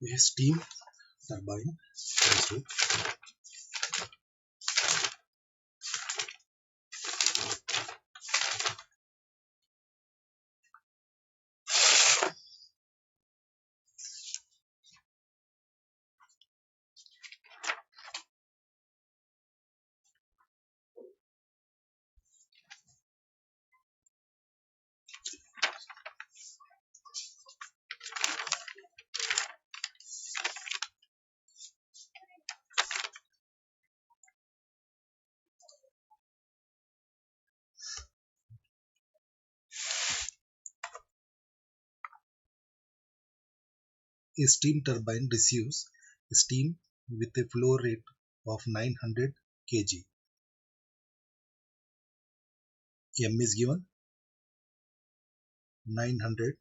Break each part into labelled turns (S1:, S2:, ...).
S1: A steam turbine also a steam turbine receives steam with a flow rate of 900 kg. M is given 900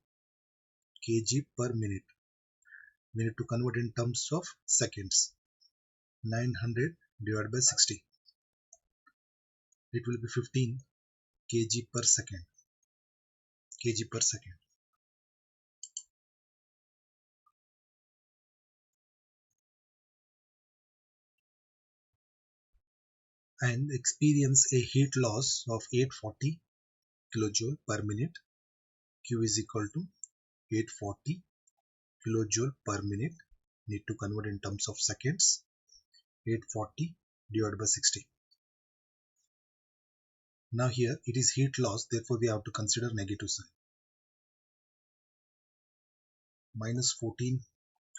S1: kg per minute. We need to convert in terms of seconds. 900 divided by 60. It will be 15 kg per second. Kg per second. And experience a heat loss of 840 kilojoule per minute. Q is equal to 840 kilojoule per minute. Need to convert in terms of seconds. 840 divided by 60. Now here it is heat loss, therefore we have to consider negative sign. Minus 14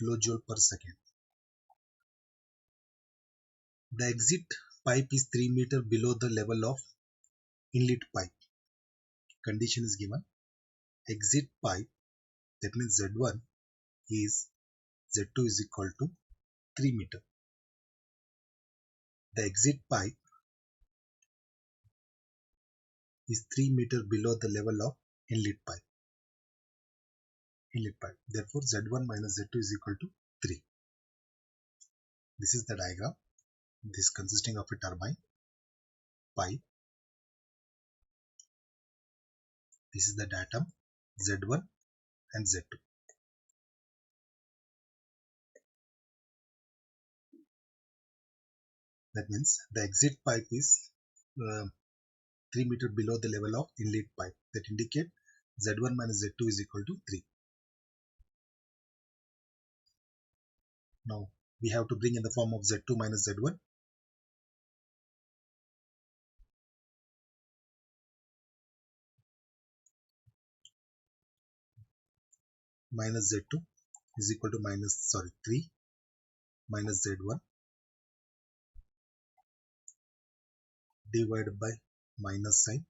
S1: kilojoule per second. The exit pipe is 3 meters below the level of inlet pipe. Condition is given. Exit pipe, that means Z1 is Z2 is equal to 3 meters. The exit pipe is 3 meters below the level of inlet pipe. Therefore, Z1 minus Z2 is equal to 3. This is the diagram. This consisting of a turbine, pipe. This is the datum Z1 and Z2. That means the exit pipe is 3 meters below the level of inlet pipe. That indicate Z1 minus Z2 is equal to 3. Now we have to bring in the form of Z2 minus Z1. Minus Z2 is equal to 3 minus Z1 divided by minus sign.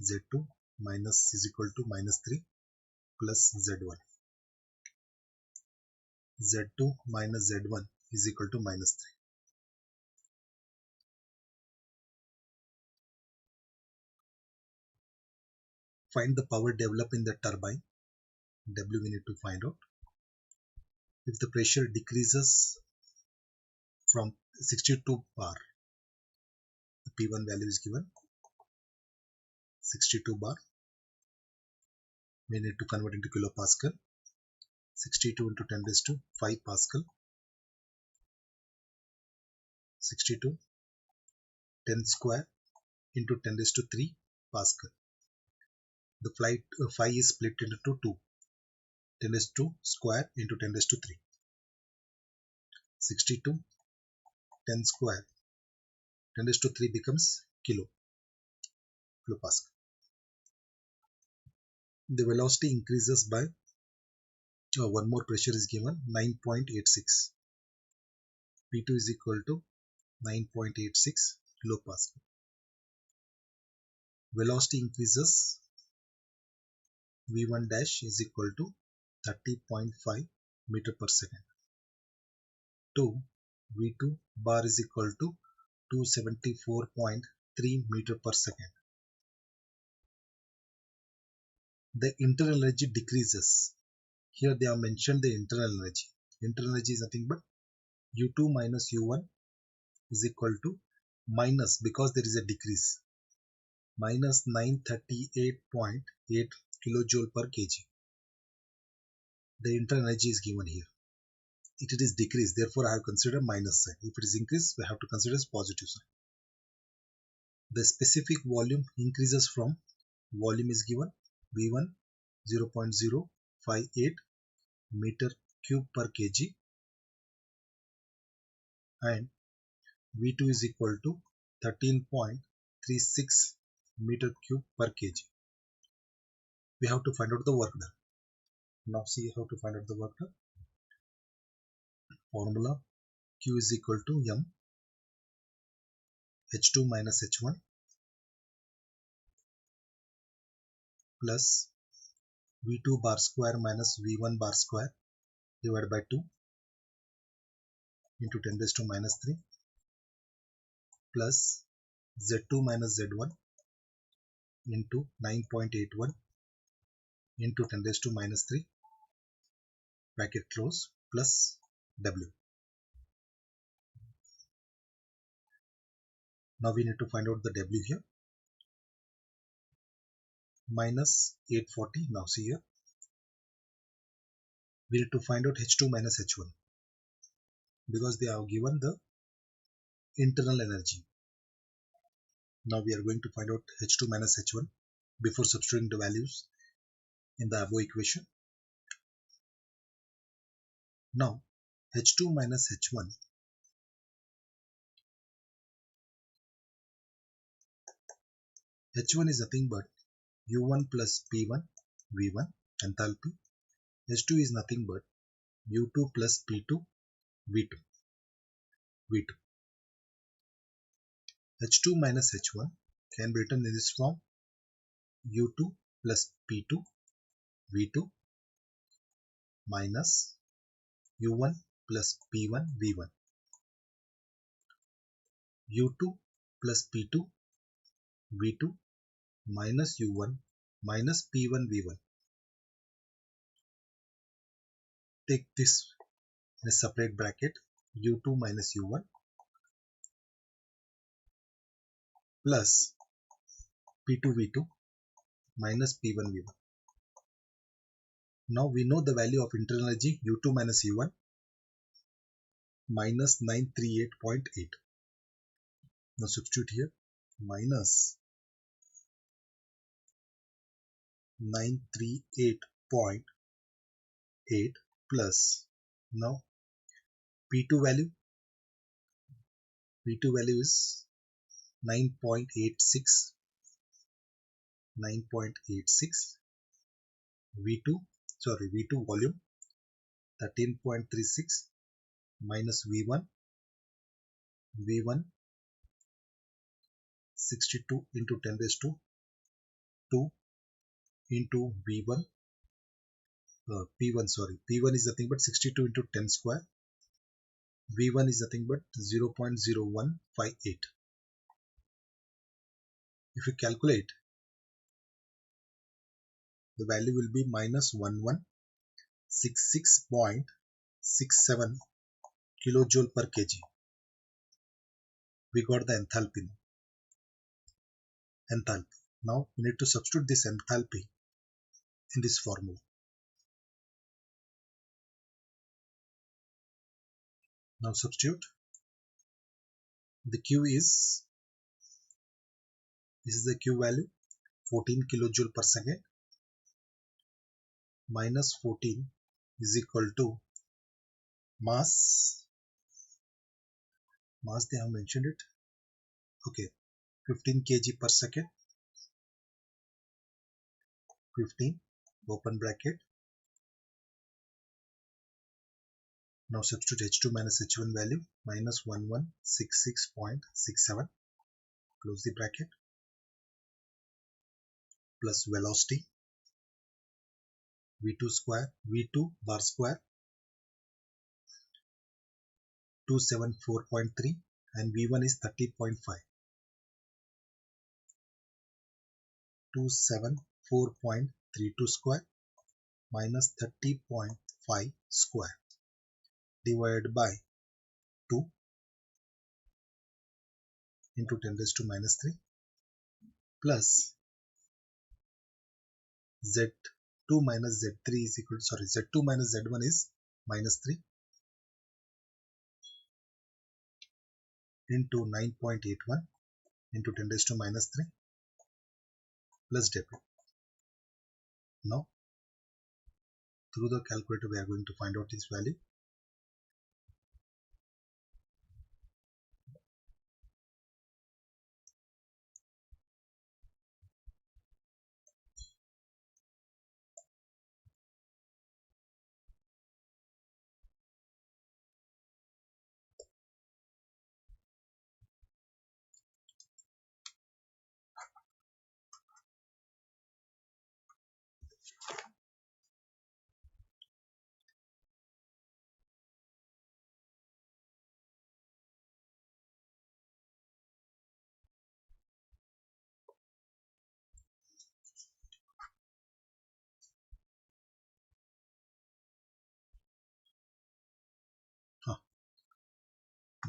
S1: Z2 minus is equal to minus 3 plus Z1. Z2 minus Z1 is equal to minus 3. Find the power developed in the turbine. W we need to find out. If the pressure decreases from 62 bar, the P1 value is given 62 bar. We need to convert into kilopascal. 62 into 10 raised to 5 Pascal. 62 10 square into 10 raised to 3 Pascal. The 5 is split into 2. 10 raised to square into 10 raised to 3. 62 10 square 10 raised to 3 becomes kilopascal. The velocity increases by one more pressure is given 9.86. P2 is equal to 9.86 kilopascal. Velocity increases, V1 dash is equal to 30.5 meter per second. 2 V2 bar is equal to 274.3 meter per second. The internal energy decreases. Here they have mentioned the internal energy. Internal energy is nothing but U2 minus U1 is equal to minus, because there is a decrease, minus 938.8 kilojoule per kg. The internal energy is given here. it is decreased, therefore I have considered minus sign. If it is increased, we have to consider as positive sign. The specific volume increases from, volume is given V1 0.058 meter cube per kg and V2 is equal to 13.36 meter cube per kg. We have to find out the work done. Now see how to find out the work done. Formula Q is equal to M H2 minus H1 plus V2 bar square minus V1 bar square divided by 2 into 10 raised to minus 3 plus Z2 minus Z1 into 9.81 into 10 raised to minus 3 bracket close plus W. Now we need to find out the W here. Minus 840. Now see here. We need to find out H2 minus H1 because they have given the internal energy. Now we are going to find out H2 minus H1 before substituting the values in the above equation. Now H2 minus H1 H1 is nothing but U1 plus P1 V1 enthalpy. H2 is nothing but U2 plus P2 V2 V2. H2 minus H1 can be written in this form U2 plus P2 V2 minus U1 plus P1 V1 U2 plus P2 V2 minus U1 minus P1 V1. Take this in a separate bracket U2 minus U1 plus P2 V2 minus P1 V1. Now we know the value of internal energy U2 minus U1 minus 938.8. Now substitute here minus 938.8 plus now P2 value is 9.86 V2 volume 13.36 minus V1 62 into 10 raised to 2 into P1 is nothing but 62 into 10 square. V1 is nothing but 0.0158. If you calculate, the value will be minus 1166.67 kilojoule per kg. We got the enthalpy. Now we need to substitute this enthalpy in this formula. Now substitute. The Q is, this is the Q value, 14 kilojoule per second minus 14 is equal to mass they have mentioned it, okay, 15 kg per second, 15 open bracket. Now substitute H2 minus H1 value minus 1166.67 close the bracket plus velocity V2 bar square 274.3 and V1 is 30.5. 274.32 square minus 30.5 square divided by 2 into 10 raised to minus 3 plus Z2 minus Z3 is equal to, Z2 minus Z1 is minus 3 into 9.81 into 10 raised to minus 3 plus W. Now through the calculator we are going to find out this value.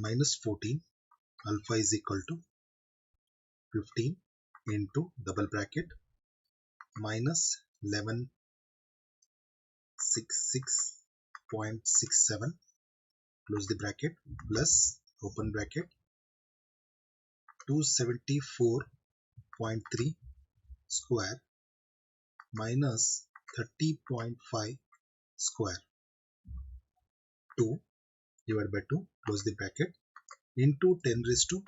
S1: Minus 14 alpha is equal to 15 into double bracket minus 1166.67 close the bracket plus open bracket 274.3 square minus 30.5 square 2 divided by 2 close the bracket into 10 raised to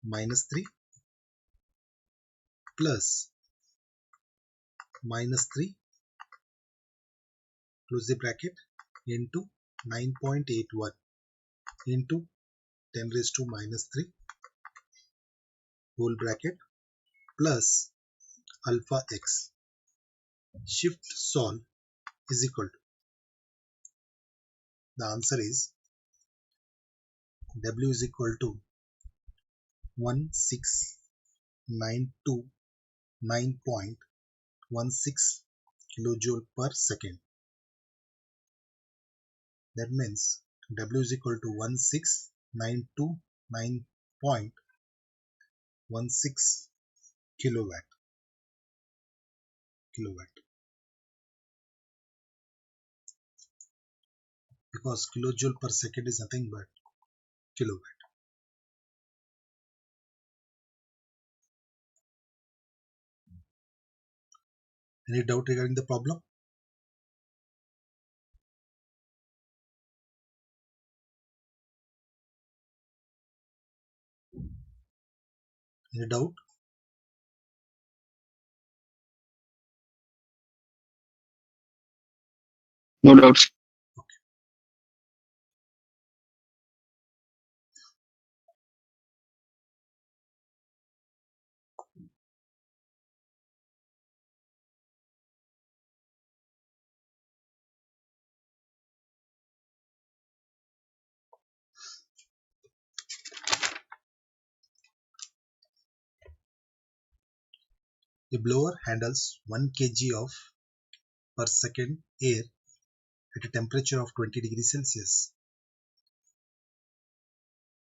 S1: minus 3 plus minus 3 close the bracket into 9.81 into 10 raised to minus 3 whole bracket plus alpha x. Shift solve is equal to, the answer is W is equal to 16,929.16 kilojoule per second. That means W is equal to 16,929.16 kilowatt. Because kilojoule per second is nothing but kilowatt. Any doubt regarding the problem? Any doubt?
S2: No doubts.
S1: A blower handles 1 kg of per second air at a temperature of 20 degrees Celsius.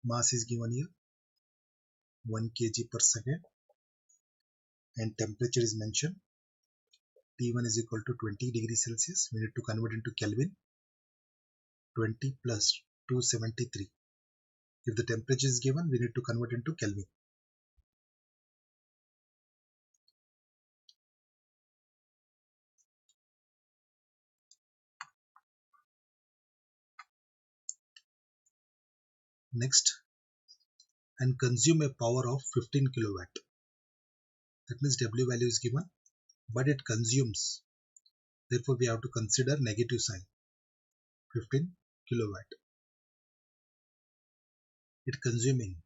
S1: Mass is given here 1 kg per second and temperature is mentioned. T1 is equal to 20 degrees Celsius. We need to convert into Kelvin. 20 plus 273. If the temperature is given, we need to convert into Kelvin. Next, and consume a power of 15 kilowatt. That means W value is given, but it consumes. Therefore, we have to consider negative sign. 15 kilowatt. It consuming.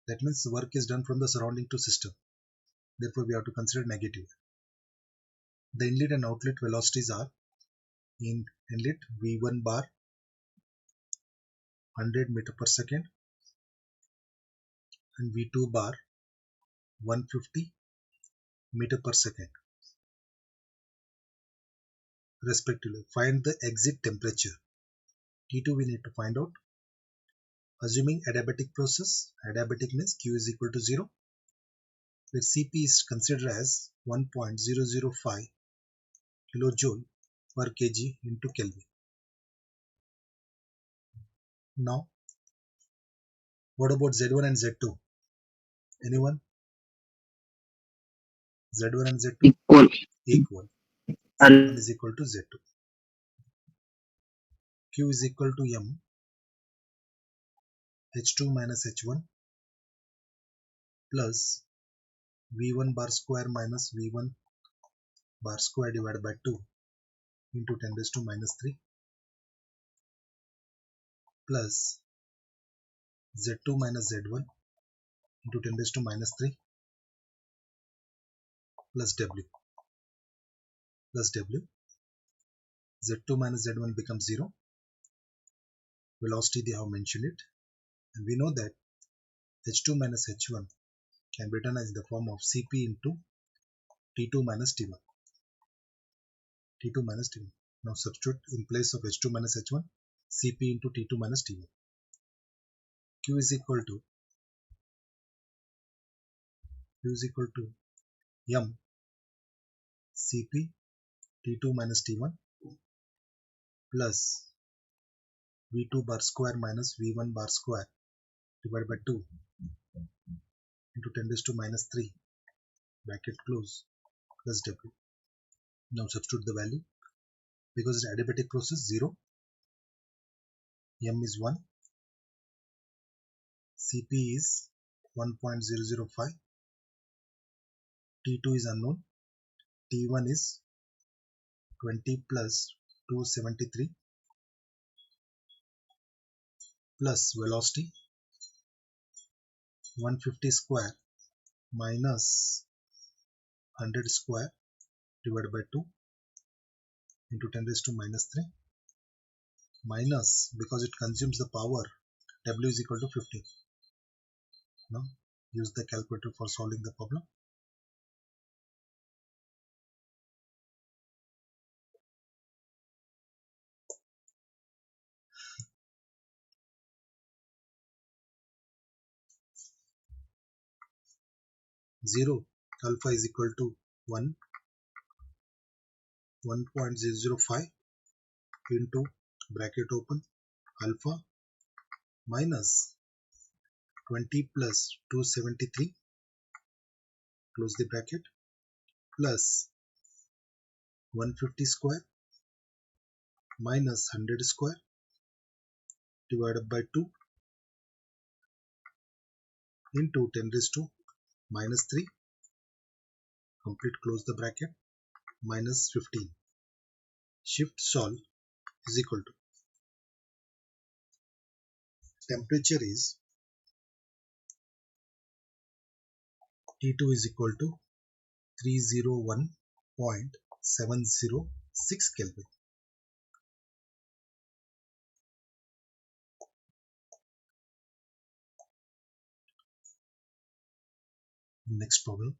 S1: That means the work is done from the surrounding to system. Therefore, we have to consider negative. The inlet and outlet velocities are: in inlet V1 bar 100 meter per second and V2 bar 150 meter per second respectively. Find the exit temperature. T2 we need to find out. Assuming adiabatic process, adiabatic means Q is equal to 0, where Cp is considered as 1.005 kilojoule per kg into Kelvin. Now What about Z1 and Z2? Anyone? Z1 and Z2?
S2: Equal.
S1: Equal.
S2: And
S1: Z1 is equal to Z2. Q is equal to M H2 minus H1 plus V1 bar square minus V1 bar square divided by 2 into 10 raised to minus 3 plus Z2 minus Z1 into 10 raised to minus 3 plus W plus W. Z2 minus Z1 becomes 0. Velocity, they have mentioned it. And we know that H2 minus H1 can be written as the form of Cp into T2 minus T1. T2 minus T1. Now substitute in place of H2 minus H1, Cp into T2 minus T1. Q is equal to M Cp T2 minus T1 plus V2 bar square minus V1 bar square divided by 2 into 10 raised to minus 3 bracket close plus W. Now substitute the value. Because it's adiabatic process, 0, M is 1, Cp is 1.005, T2 is unknown, T1 is 20 plus 273 plus velocity 150 square minus 100 square divided by 2 into 10 raised to minus 3 minus, because it consumes the power, W is equal to 50. Now use the calculator for solving the problem. 0 alpha is equal to 1.005 into bracket open alpha minus 20 plus 273 close the bracket plus 150 square minus 100 square divided by 2 into 10 raised to minus 3 complete close the bracket minus 15. Shift solve is equal to temperature is T2 is equal to 301.706 Kelvin. Next problem.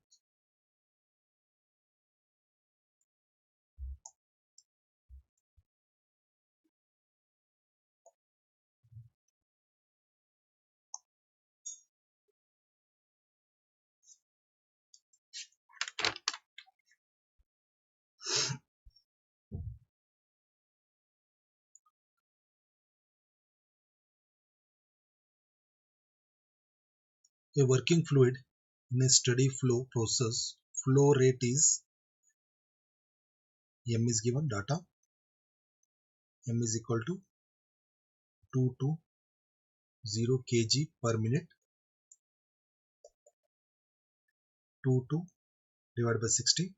S1: A working fluid in a steady flow process, flow rate is M is given data, M is equal to 220 kg per minute, 22 divided by 60,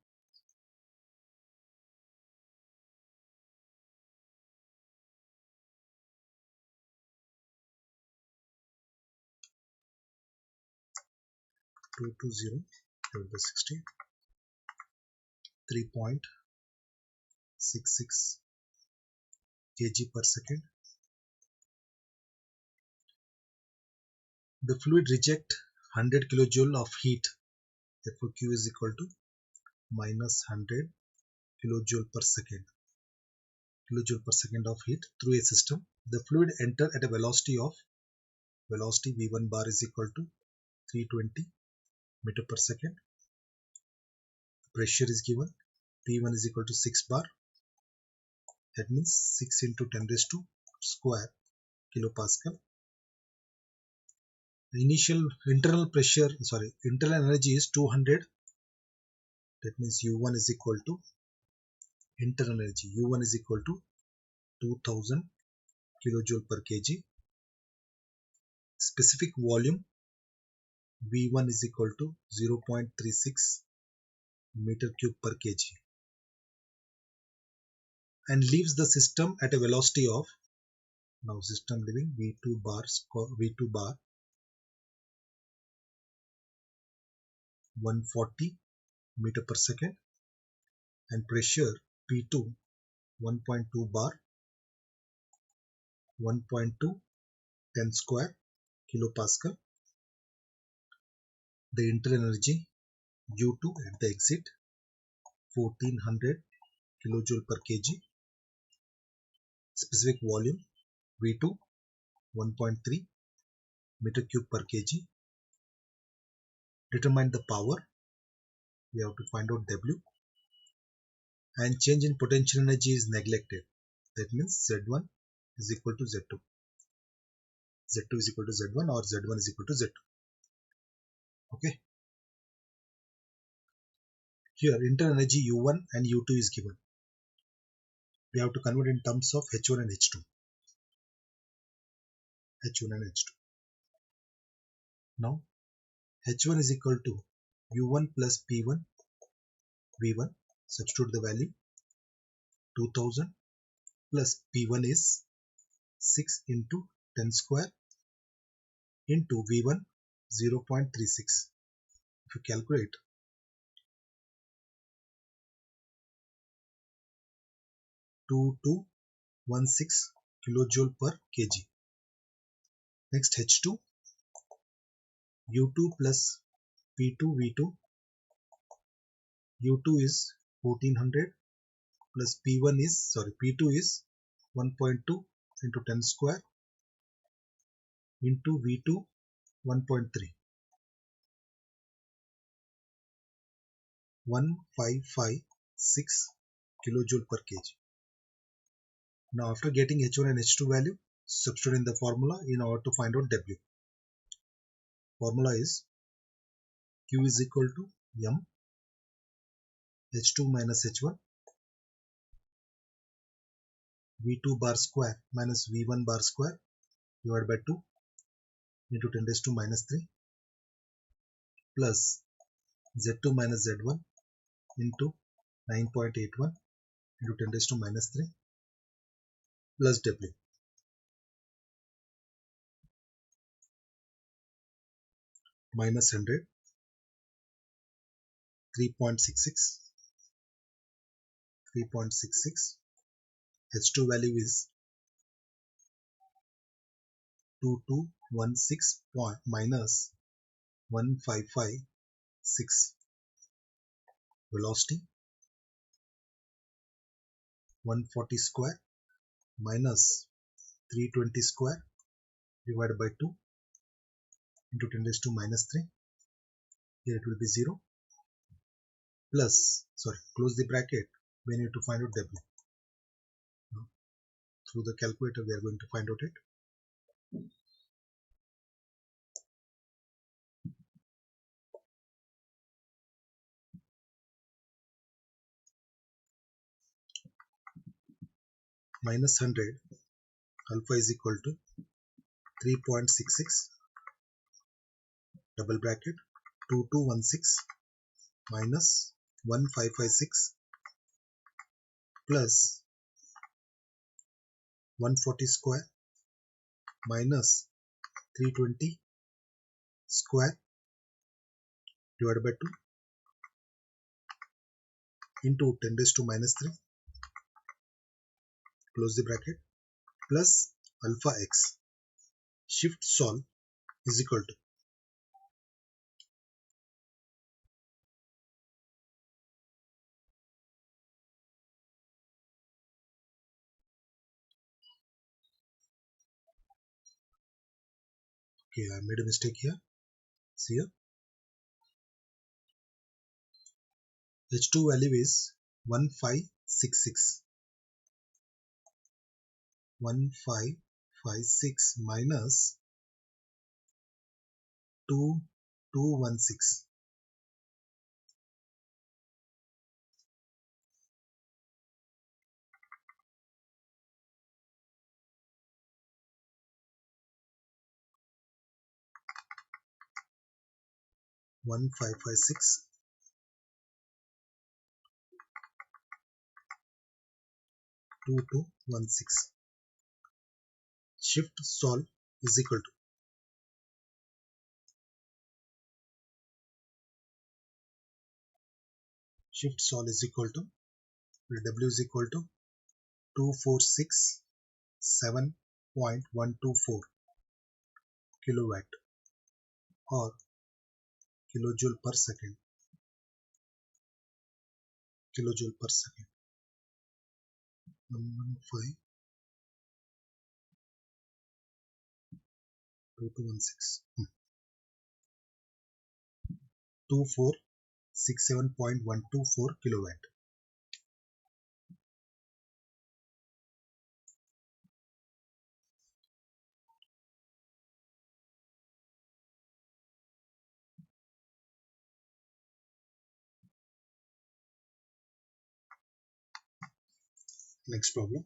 S1: 220 divided by 60, 3.66 kg per second. The fluid reject 100 kilojoule of heat, therefore Q is equal to minus 100 kilojoule per second. Kilojoule per second of heat through a system. The fluid enter at a velocity V1 bar is equal to 320 meter per second. Pressure is given, P1 is equal to 6 bar, that means 6 into 10 raised to square kilopascal. Initial internal energy is 200. That means U1 is equal to internal energy. U1 is equal to 2000 kilojoule per kg. Specific volume V1 is equal to 0.36 meter cube per kg, and leaves the system at a velocity of, now system leaving V2 bar 140 meter per second, and pressure P2 1.2 bar 1.2 10 square kilopascal. The internal energy U2 at the exit 1400 kilojoule per kg. Specific volume V2 1.3 meter cube per kg. Determine the power. We have to find out W, and change in potential energy is neglected. That means Z1 is equal to Z2. Z2 is equal to Z1, or Z1 is equal to Z2. Okay. Here internal energy U1 and U2 is given. We have to convert in terms of H1 and H2. H1 and H2. Now H1 is equal to U1 plus P1 V1. Substitute the value 2000 plus P1 is 6 into 10 square into V1 0.36. If you calculate, 2216 kilojoule per kg. Next H2, U2 plus P2 V2. U2 is 1400 plus P2 is 1.2 into 10 square into V2 1.3. 1556 kilojoule per kg. Now after getting H1 and H2 value, substitute in the formula in order to find out W. Formula is Q is equal to M H2 minus H1 V2 bar square minus V1 bar square divided by 2 into 10 raised to minus 3 plus Z2 minus Z1 into 9.81 into 10 raised to minus 3 plus W. Minus 100, 3.66, 3.66. H2 value is 2216 minus 1556. Velocity 140 square minus 320 square divided by 2 into 10 raised to minus 3. Here it will be 0 plus, close the bracket. We need to find out W. Now, through the calculator we are going to find out it. Minus 100, alpha is equal to 3.66 double bracket 2216 minus 1556 plus 140 square minus 320 square divided by 2 into 10 raised to minus 3, close the bracket, plus alpha x. Shift solve is equal to okay, I made a mistake here. See here, H2 value is 1556. 1556 minus 2216. 1556 2216. Shift sol is equal to W is equal to 2467.124 kilowatt or kilojoule per second. 1152216. 2467.124 kilowatt. Next problem.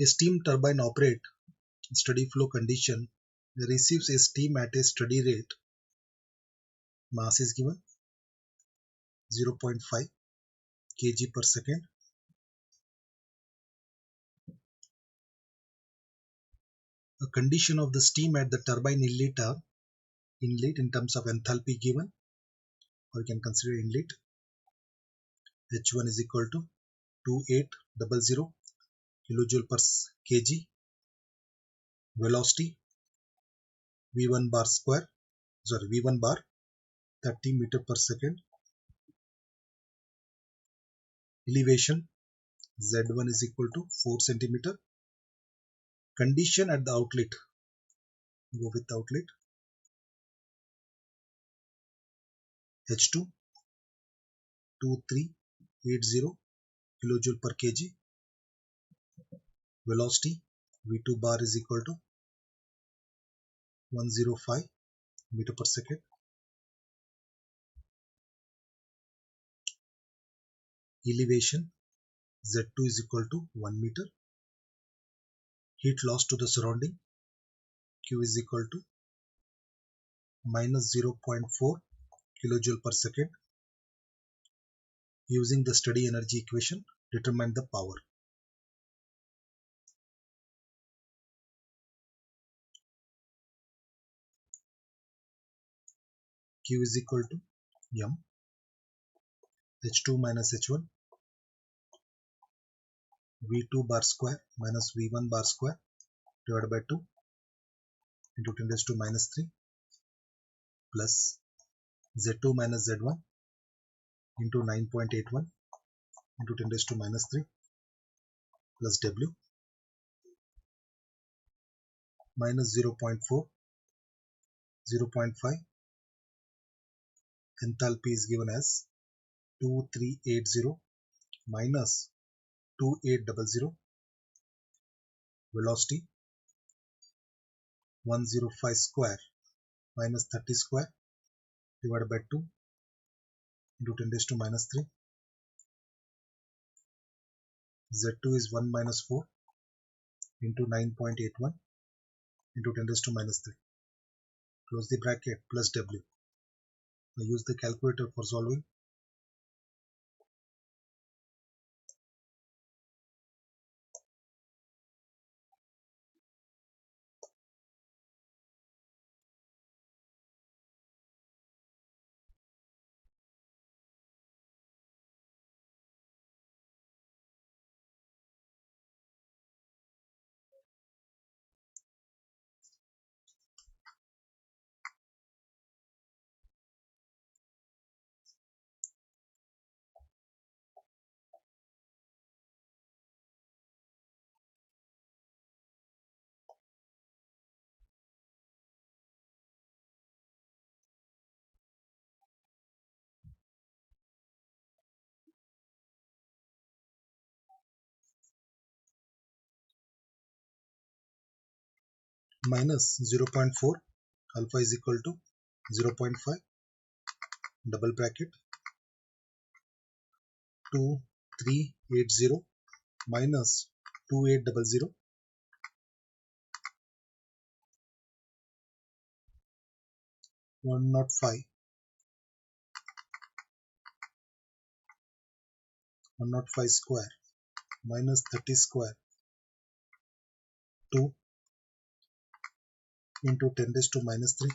S1: A steam turbine operates steady flow condition, receives a steam at a steady rate. Mass is given 0.5 kg per second. A condition of the steam at the turbine inlet in terms of enthalpy given, or you can consider inlet. H1 is equal to 2800 kilojoule per kg. Velocity V1 bar 30 meter per second. Elevation Z1 is equal to 4 centimeter. Condition at the outlet, go with outlet. H2 2380 kilojoule per kg. Velocity V2 bar is equal to 105 meter per second. Elevation Z2 is equal to 1 meter. Heat loss to the surrounding, Q is equal to minus 0.4 kilojoule per second. Using the steady energy equation, determine the power. Q is equal to M H2 minus H1 V2 bar square minus V1 bar square divided by 2 into 10 raised to minus 3 plus Z2 minus Z1 into 9.81 into 10 raised to minus 3 plus W minus 0.4, 0.5. Enthalpy is given as 2380 minus 2800. Velocity 105 square minus 30 square divided by 2 into 10 raised to minus 3. Z2 is 1 minus 4 into 9.81 into 10 raised to minus 3. Close the bracket plus W. Now use the calculator for solving. minus 0.4, alpha is equal to 0.5, double bracket, 2380 minus 2800, 105, 105 square minus 30 square, 2 into 10 raised to minus 3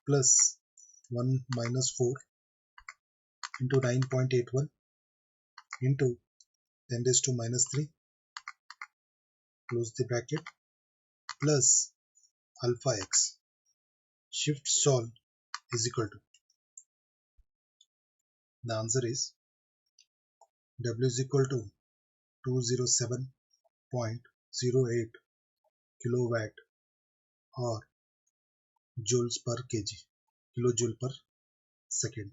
S1: plus 1 minus 4 into 9.81 into 10 raised to minus 3, close the bracket, plus alpha x. Shift solve is equal to, the answer is W is equal to 207.08 kilowatt or joules per kg, kilojoule per second.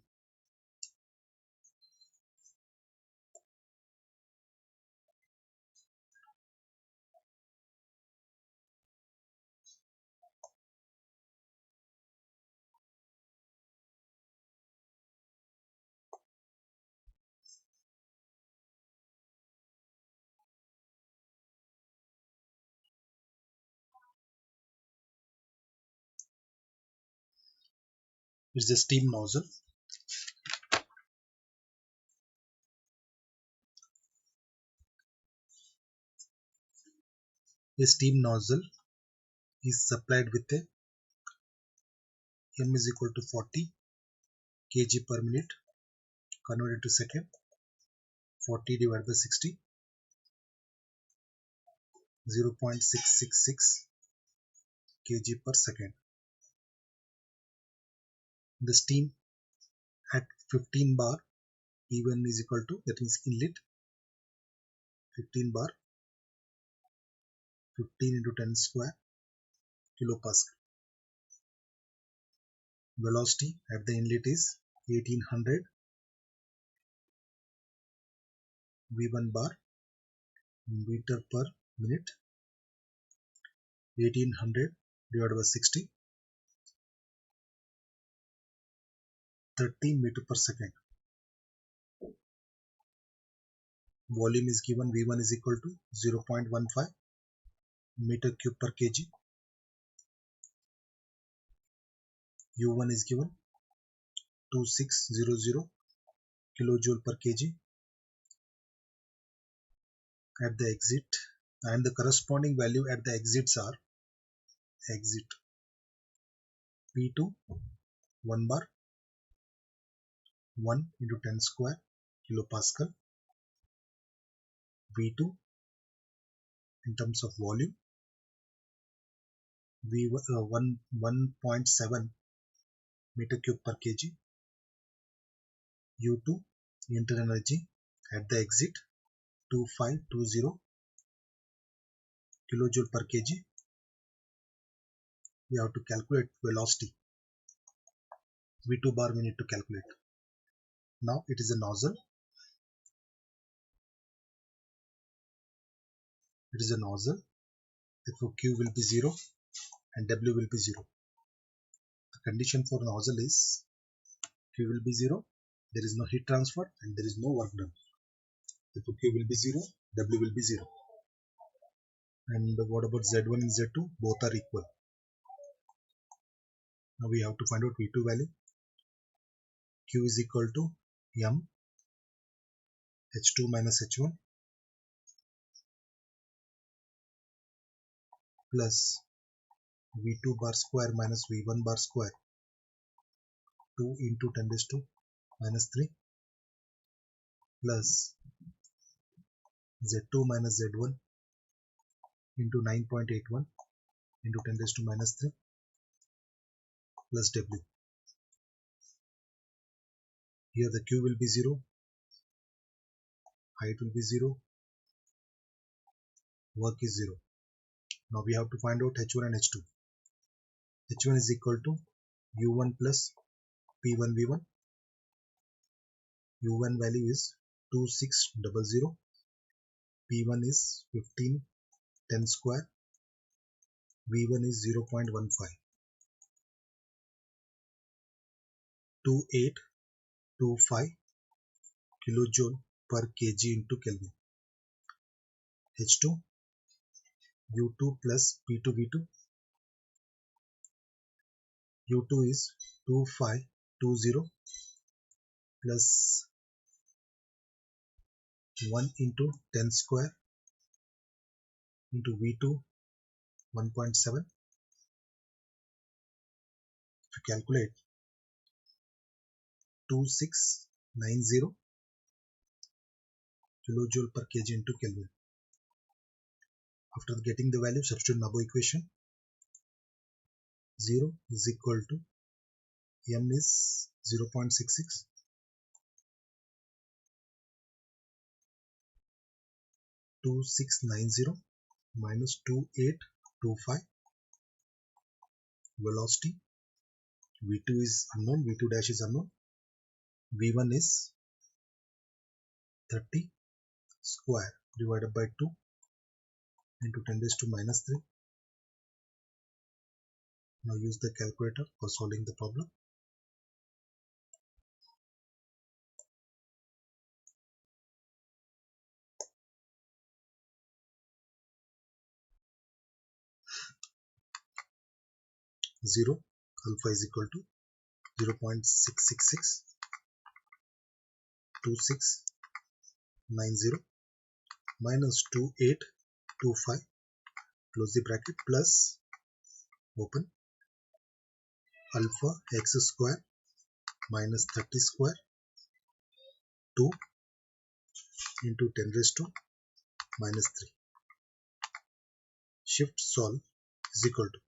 S1: It's the steam nozzle. A steam nozzle is supplied with a m is equal to 40 kg per minute, converted to second, 40 divided by 60, 0.666 kg per second. The steam at 15 bar, P1 is equal to, that means inlet, 15 bar, 15 into 10 square kilopascal. Velocity at the inlet is 1800 V1 bar meter per minute. 1800 divided by 60, 30 meter per second. Volume is given, V1 is equal to 0.15 meter cube per kg. U1 is given 2600 kilojoule per kg at the exit, and the corresponding value at the exits are exit P2 1 bar 1 into 10 square kilopascal, V2 in terms of volume V1 1.7 meter cube per kg, U2 internal energy at the exit 2520 kilojoule per kg. We have to calculate velocity. V2 bar we need to calculate. Now it is a nozzle. It is a nozzle. Therefore Q will be 0 and W will be 0. The condition for nozzle is Q will be 0. There is no heat transfer and there is no work done. Therefore Q will be 0. W will be 0. And what about Z1 and Z2? Both are equal. Now we have to find out V2 value. Q is equal to M H2 minus H1 plus V2 bar square minus V1 bar square, 2 into 10 raised to minus 3 plus Z2 minus Z1 into 9.81 into 10 raised to minus 3 plus W. Here the Q will be 0, height will be 0, work is 0. Now we have to find out H1 and H2. H1 is equal to U1 plus P1 V1. U1 value is 2600, P1 is 15 10 square, V1 is 0.15, 2825 kilojoule per kg into Kelvin. H2, U2 plus P2 V2. U2 is 2520 plus 1 into 10 square into V2 1.7. If you calculate 2690 kilojoule per kg into Kelvin. After getting the value, substitute in above equation. 0 is equal to M is 0.66, 2690 minus 2825. Velocity V2 is unknown, V2 dash is unknown. V1 is 30 square divided by 2 into 10 raised to minus 3. Now use the calculator for solving the problem. Zero alpha is equal to 0.666 2690 minus 2825 close the bracket plus open alpha x square minus 30 square 2 into 10 raised to minus 3. Shift solve is equal to,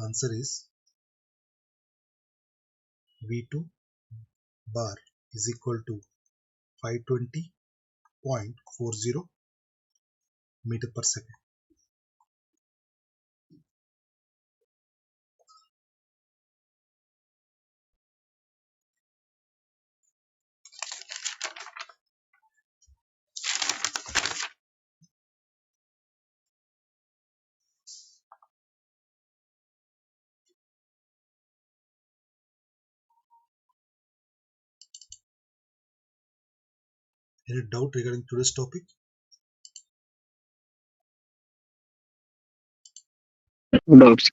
S1: answer is V2 bar is equal to 520.40 meter per second. Any doubt regarding today's topic?
S2: No doubts.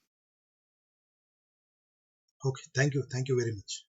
S1: Okay, thank you very much.